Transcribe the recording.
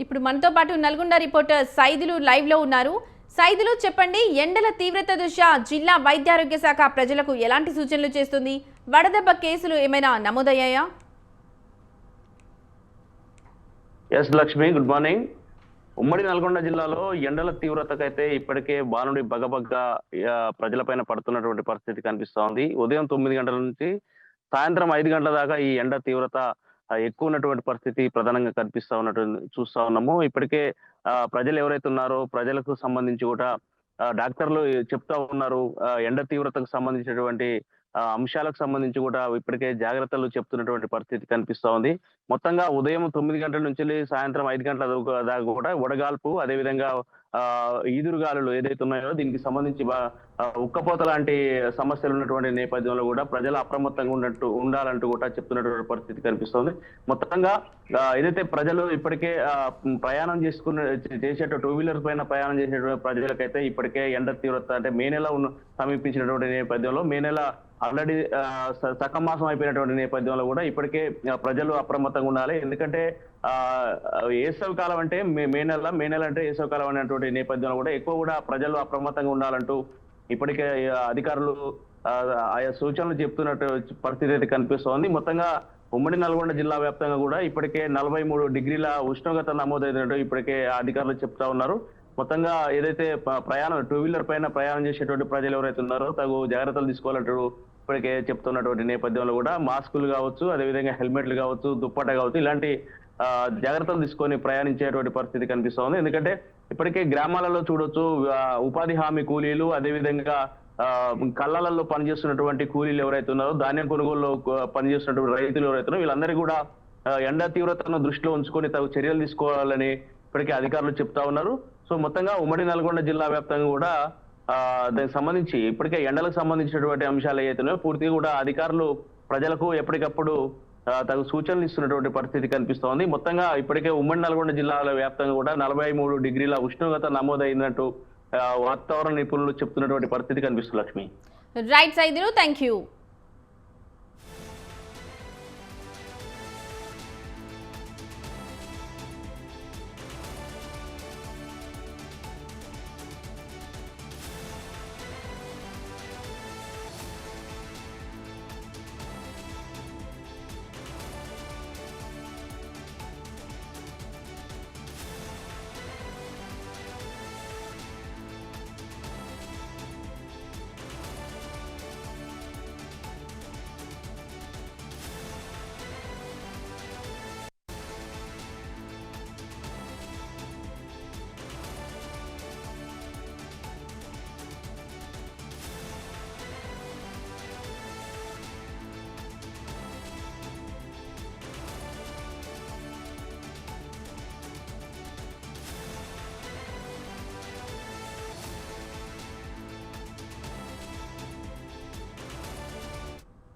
ఇప్పుడు మనతో పాటు నల్గొండ రిపోర్టర్ సైదులు లైవ్ లో ఉన్నారు. సైదులు చెప్పండి, ఎండల తీవ్రత దృష్ట్యా జిల్లా వైద్యారోగ్య శాఖ ప్రజలకు ఎలాంటి సూచనలు చేస్తుంది? వడదెబ్బ కేసులు ఏమైనా నమోదయ్యాయా? S Lakshmi, good morning. ఉమ్మడి నల్గొండ జిల్లాలో ఎండల తీవ్రతకైతే ఇప్పటికే బానుడి బగబగ్గ ప్రజలపైన పడుతున్నటువంటి పరిస్థితి కనిపిస్తా ఉంది. ఉదయం 9 గంటల నుంచి సాయంత్రం 5 గంటల దాకా ఈ ఎండ తీవ్రత ఎక్కువ ఉన్నటువంటి పరిస్థితి ప్రధానంగా కనిపిస్తా ఉన్నట్టు చూస్తా ఉన్నాము. ఇప్పటికే ప్రజలు ఎవరైతే ఉన్నారో ప్రజలకు సంబంధించి కూడా డాక్టర్లు చెప్తా ఉన్నారు. ఎండ తీవ్రతకు సంబంధించినటువంటి అంశాలకు సంబంధించి కూడా ఇప్పటికే జాగ్రత్తలు చెప్తున్నటువంటి పరిస్థితి కనిపిస్తా ఉంది. మొత్తంగా ఉదయం 9 గంటల నుంచి సాయంత్రం 5 గంటల దాకా కూడా వడగాల్పు, అదేవిధంగా ఈదురుగాలులు ఏదైతే ఉన్నాయో దీనికి సంబంధించి ఉక్కపోత లాంటి సమస్యలు ఉన్నటువంటి నేపథ్యంలో కూడా ప్రజలు అప్రమత్తంగా ఉండాలంటూ కూడా చెప్తున్నటువంటి పరిస్థితి కనిపిస్తోంది. మొత్తంగా ఏదైతే ప్రజలు ఇప్పటికే ప్రయాణం చేసేట 2 వీలర్ పైన ప్రయాణం చేసేటువంటి ప్రజలకైతే ఇప్పటికే ఎండ తీవ్రత అంటే మే నెల సమీపించినటువంటి నేపథ్యంలో మే నెల ఆల్రెడీ సగం మాసం అయిపోయినటువంటి నేపథ్యంలో కూడా ఇప్పటికే ప్రజలు అప్రమత్తంగా ఉండాలి. ఎందుకంటే వేసవి కాలం అంటే మే నెల అంటే వేసవి కాలం అనేటువంటి నేపథ్యంలో కూడా ఎక్కువ కూడా ప్రజలు అప్రమత్తంగా ఉండాలంటూ ఇప్పటికే అధికారులు ఆయా సూచనలు చెప్తున్నట్టు పరిస్థితి అయితే కనిపిస్తోంది. మొత్తంగా ఉమ్మడి నల్గొండ జిల్లా వ్యాప్తంగా కూడా ఇప్పటికే 43 డిగ్రీల ఉష్ణోగ్రత నమోదైనట్టు ఇప్పటికే అధికారులు చెప్తా ఉన్నారు. మొత్తంగా ఏదైతే ప్రయాణం 2 వీలర్ పైన ప్రయాణం చేసేటువంటి ప్రజలు ఎవరైతే ఉన్నారో తగు జాగ్రత్తలు తీసుకోవాలంటూ ఇప్పటికే చెప్తున్నటువంటి నేపథ్యంలో కూడా మాస్కులు కావచ్చు, అదేవిధంగా హెల్మెట్లు కావచ్చు, దుప్పట కావచ్చు, ఇలాంటి జాగ్రత్తలు తీసుకొని ప్రయాణించేటువంటి పరిస్థితి కనిపిస్తోంది. ఎందుకంటే ఇప్పటికే గ్రామాలలో చూడొచ్చు, ఉపాధి హామీ కూలీలు, అదేవిధంగా కళ్ళలలో పనిచేస్తున్నటువంటి కూలీలు ఎవరైతే ఉన్నారో, ధాన్యం కొనుగోలులో పనిచేస్తున్నటువంటి రైతులు ఎవరైతే ఉన్నారో వీళ్ళందరికీ కూడా ఎండ తీవ్రతను దృష్టిలో ఉంచుకొని తగు చర్యలు తీసుకోవాలని ఇప్పటికే అధికారులు చెప్తా ఉన్నారు. సో మొత్తంగా ఉమ్మడి నల్గొండ జిల్లా వ్యాప్తంగా కూడా దానికి సంబంధించి ఇప్పటికే ఎండలకు సంబంధించినటువంటి అంశాలు ఏవైతున్నాయో పూర్తిగా కూడా అధికారులు ప్రజలకు ఎప్పటికప్పుడు తగు సూచనలు ఇస్తున్నటువంటి పరిస్థితి కనిపిస్తోంది. మొత్తంగా ఇప్పటికే ఉమ్మడి నల్గొండ జిల్లాల వ్యాప్తంగా కూడా 43 డిగ్రీల ఉష్ణోగ్రత నమోదైనట్టు వాతావరణ నిపుణులు చెప్తున్నటువంటి పరిస్థితి కనిపిస్తుంది. Lakshmi, right Saidulu, thank you.